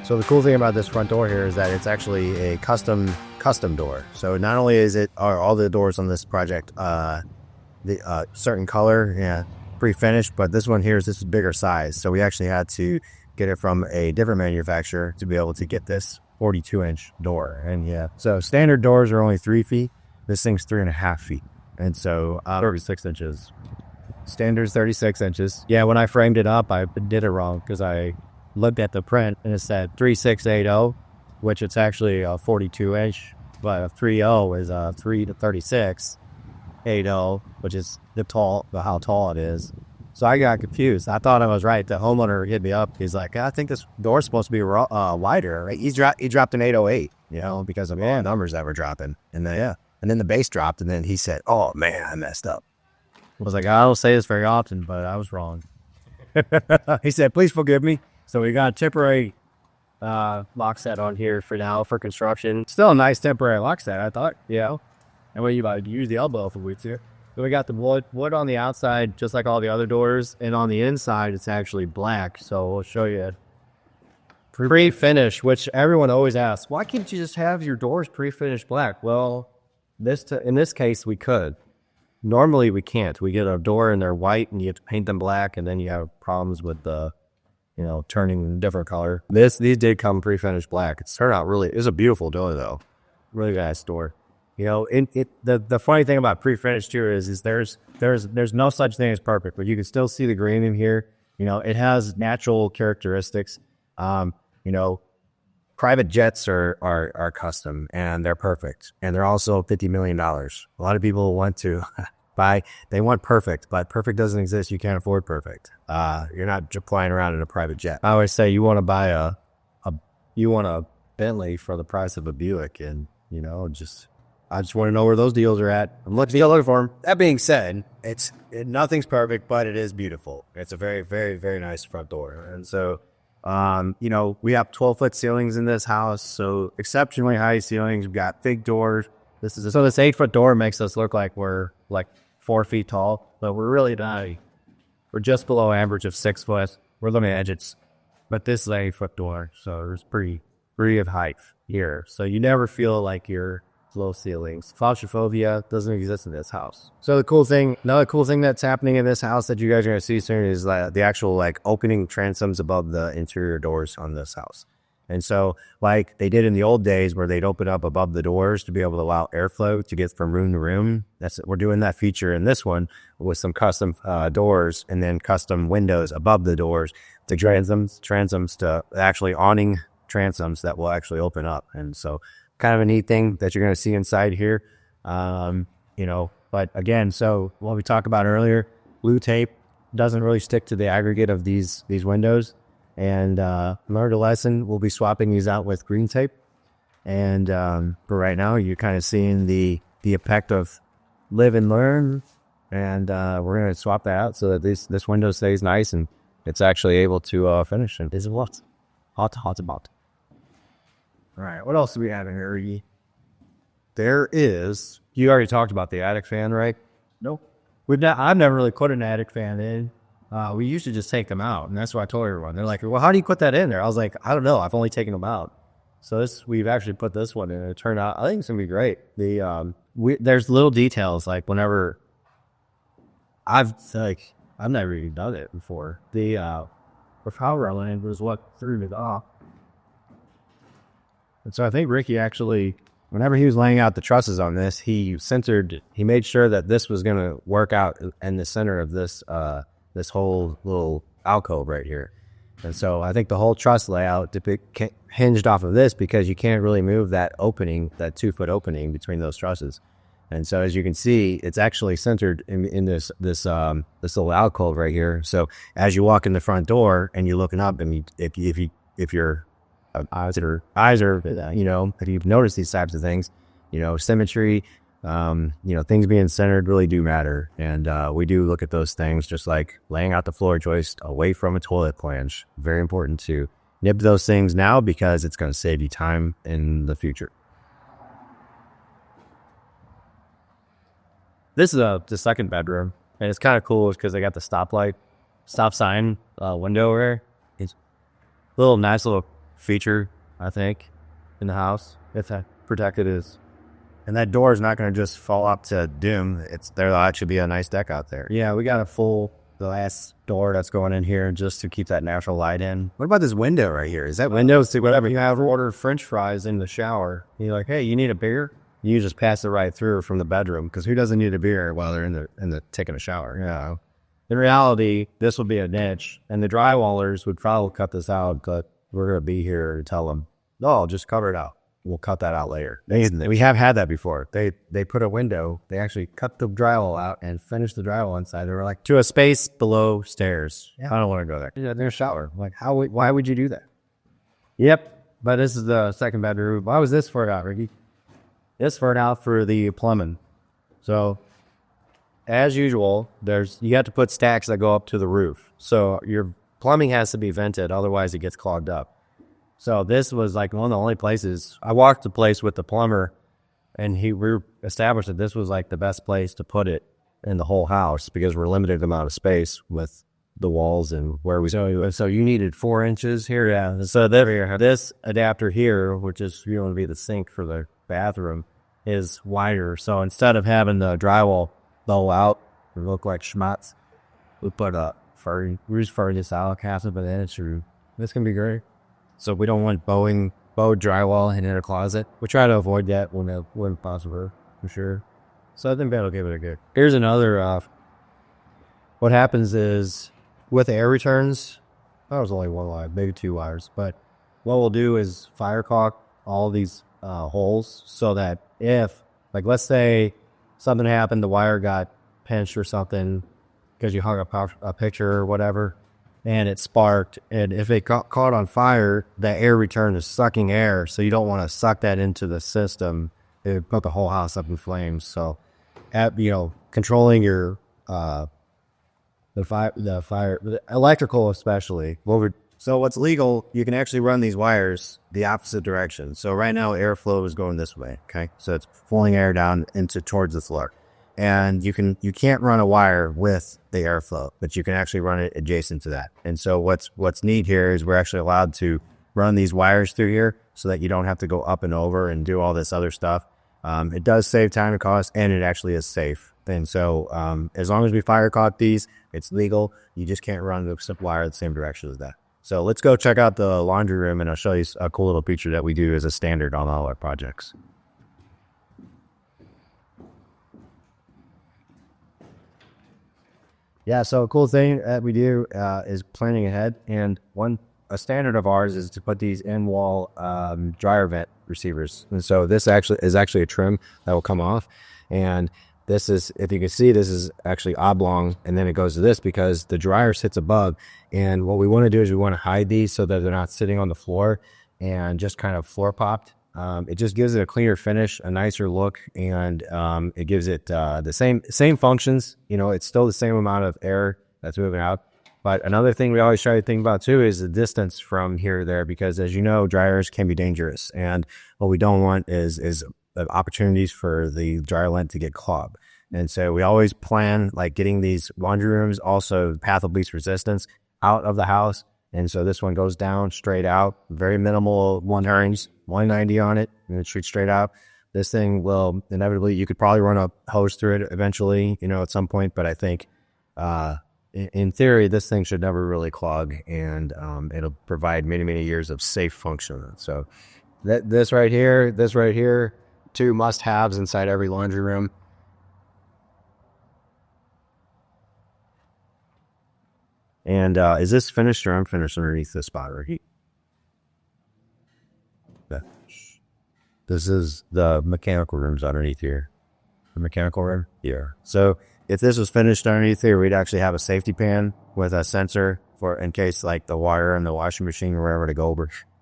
So the cool thing about this front door here is that it's actually a custom door. So not only are all the doors on this project the certain color, yeah, pre-finished, but this one here is bigger size. So we actually had to get it from a different manufacturer to be able to get this 42-inch door. And yeah, so standard doors are only 3 feet. This thing's 3.5 feet. And so 36 inches. Standard's 36 inches. Yeah, when I framed it up, I did it wrong because I looked at the print and it said 3680, which it's actually a 42-inch, but a 30 is a 3 to 36. 80, which is how tall it is. So I got confused. I thought I was right. The homeowner hit me up. He's like, I think this door's supposed to be wider. Right? He dropped an 808, because of all the numbers that were dropping. And then the base dropped, and then he said, oh man, I messed up. I was like, I don't say this very often, but I was wrong. He said, please forgive me. So we got a temporary lock set on here for now for construction. Still a nice temporary lock set, I thought, And what you about to use the elbow if we to. So we got the wood on the outside, just like all the other doors. And on the inside, it's actually black. So we'll show you pre-finish, which everyone always asks, why can't you just have your doors pre-finished black? Well, in this case, we could. Normally, we can't. We get a door and they're white and you have to paint them black. And then you have problems with the, turning a different color. These did come pre-finished black. It's turned out it's a beautiful door though. Really nice door. The funny thing about pre-finished too is there's no such thing as perfect, but you can still see the green in here. It has natural characteristics. Private jets are custom and they're perfect, and they're also $50 million. A lot of people want to they want perfect, but perfect doesn't exist. You can't afford perfect. You're not flying around in a private jet. I always say you want to buy a Bentley for the price of a Buick, and I just want to know where those deals are at. I'm looking for them. That being said, nothing's perfect, but it is beautiful. It's a very, very, very nice front door. And so, we have 12-foot ceilings in this house, so exceptionally high ceilings. We've got big doors. This 8-foot door makes us look like we're like 4 feet tall, but we're really not. We're just below average of 6 foot. We're looking at edges, but this is an 8-foot door, so there's pretty of height here. So you never feel like you're low ceilings. Claustrophobia doesn't exist in this house. So another cool thing that's happening in this house that you guys are going to see soon is the actual opening transoms above the interior doors on this house. And so like they did in the old days where they'd open up above the doors to be able to allow airflow to get from room to room. We're doing that feature in this one with some custom doors and then custom windows above the doors, the transoms to actually awning transoms that will actually open up. And so kind of a neat thing that you're going to see inside here. But again, so what we talked about earlier, blue tape doesn't really stick to the aggregate of these windows. And learned a lesson. We'll be swapping these out with green tape. And for right now, you're kind of seeing the effect of live and learn. And we're going to swap that out so that this window stays nice and it's actually able to finish. And this is what hot about. All right, what else do we have in here? You already talked about the attic fan, right? Nope. I've never really put an attic fan in. We usually just take them out, and that's what I told everyone. They're like, well, how do you put that in there? I was like, I don't know. I've only taken them out. So we've actually put this one in, and it turned out, I think it's going to be great. There's little details, like whenever I've never even done it before. The power line was what threw me off. And so I think Ricky actually, whenever he was laying out the trusses on this, he made sure that this was going to work out in the center of this whole little alcove right here. And so I think the whole truss layout hinged off of this because you can't really move that opening, that 2-foot opening between those trusses. And so as you can see, it's actually centered in this little alcove right here. So as you walk in the front door and you're looking up, and if you're eyes are, if you've noticed these types of things, symmetry, things being centered really do matter. And we do look at those things, just like laying out the floor joist away from a toilet flange. Very important to nip those things now because it's going to save you time in the future. This is the second bedroom, and it's kind of cool because they got the stop sign window there. It's nice little feature, I think, in the house. It's protected is. And that door is not going to just fall up to doom. There'll actually be a nice deck out there. Yeah, we got a full glass door that's going in here just to keep that natural light in. What about this window right here? Is that window to whatever you have order French fries in the shower? You're like, hey, you need a beer? You just pass it right through from the bedroom, because who doesn't need a beer while they're in the taking a shower? Yeah. In reality, this would be a niche, and the drywallers would probably cut this out, but we're going to be here to tell them, no, just cover it out. We'll cut that out later. We have had that before. They put a window. They actually cut the drywall out and finished the drywall inside. They were like, to a space below stairs. Yeah. I don't want to go there. Yeah, there's a shower. I'm like, why would you do that? Yep. But this is the second bedroom. Why was this for it out, Ricky? This for it out for the plumbing. So, as usual, you have to put stacks that go up to the roof. So your plumbing has to be vented, otherwise it gets clogged up. So this was like one of the only places. I walked the place with the plumber, and we established that this was like the best place to put it in the whole house, because we're limited amount of space with the walls and where we. So you needed 4 inches here. Yeah. So this adapter here, which is going to be the sink for the bathroom, is wider. So instead of having the drywall bow out and look like schmutz, we put we just furry this out, cast it, but then it's through. This can be great. So we don't want bowed drywall in a closet. We try to avoid that when possible, for sure. So I think that'll give it a go. Here's another. What happens is with air returns, that was only 1 wire, maybe 2 wires. But what we'll do is fire caulk all these holes, so that if, like, let's say something happened, the wire got pinched or something because you hung a picture or whatever, and it sparked, and if it got caught on fire, the air return is sucking air, so you don't want to suck that into the system. It would put the whole house up in flames. So, controlling your the electrical especially. So what's legal, you can actually run these wires the opposite direction. So right now, airflow is going this way. Okay, so it's pulling air down towards the floor. And you can't run a wire with the airflow, but you can actually run it adjacent to that. And so what's neat here is we're actually allowed to run these wires through here, so that you don't have to go up and over and do all this other stuff. It does save time and cost, and it actually is safe. And so as long as we fire caulk these, it's legal. You just can't run the wire the same direction as that. So let's go check out the laundry room, and I'll show you a cool little feature that we do as a standard on all our projects. Yeah, so a cool thing that we do is planning ahead, and a standard of ours is to put these in-wall dryer vent receivers. And so this is actually a trim that will come off, and this is, if you can see, this is actually oblong, and then it goes to this because the dryer sits above. And what we want to do is we want to hide these so that they're not sitting on the floor and just kind of floor popped. It just gives it a cleaner finish, a nicer look, and it gives it the same functions. It's still the same amount of air that's moving out. But another thing we always try to think about too is the distance from here to there, because as you know, dryers can be dangerous, and what we don't want is opportunities for the dryer lint to get clogged. And so we always plan like getting these laundry rooms, also path of least resistance, out of the house. And so this one goes down straight out, very minimal 190 on it, and it shoots straight out. This thing will inevitably, you could probably run a hose through it eventually, at some point. But I think in theory, this thing should never really clog, and it'll provide many, many years of safe function. So this right here, 2 must-haves inside every laundry room. And is this finished or unfinished underneath this spot right here? This is the mechanical rooms underneath here. The mechanical room? Yeah. So if this was finished underneath here, we'd actually have a safety pan with a sensor for in case like the wire in the washing machine or wherever to go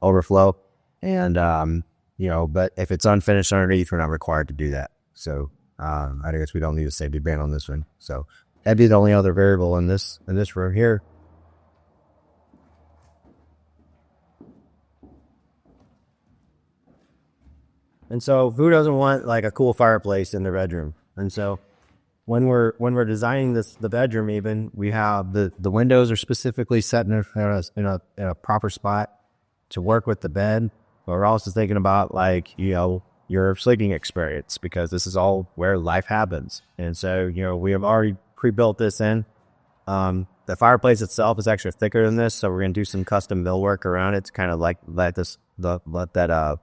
overflow. And, but if it's unfinished underneath, we're not required to do that. So I guess we don't need a safety pan on this one. So that'd be the only other variable in this room here. And so who doesn't want like a cool fireplace in their bedroom? And so when we're designing the bedroom, even we have the windows are specifically set in a proper spot. to work with the bed, but we're also thinking about like, you know, your sleeping experience, because this is all where life happens. And so, you know, we have already pre-built this in. The fireplace itself is actually thicker than this, so we're gonna do some custom millwork around it to kind of like let the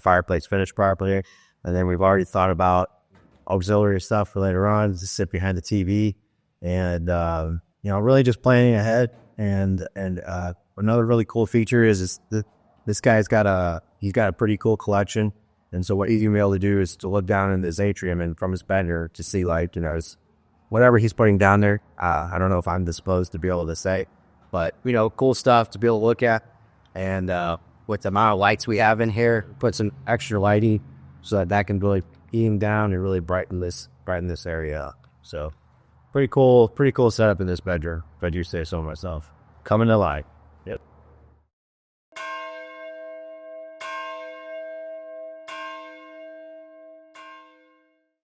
fireplace finish properly. And then we've already thought about auxiliary stuff for later on to sit behind the TV, and you know, really just planning ahead. And another really cool feature is this guy's got a pretty cool collection. And so what he's gonna be able to do is to look down in this atrium and from his bedroom to see, like, you know, whatever he's putting down there. I don't know if I'm disposed to be able to say, but, you know, cool stuff to be able to look at. And with the amount of lights we have in here, put some extra lighting so that can really beam down and really brighten this area up. So pretty cool setup in this bedroom, if I do say so myself. Coming to life.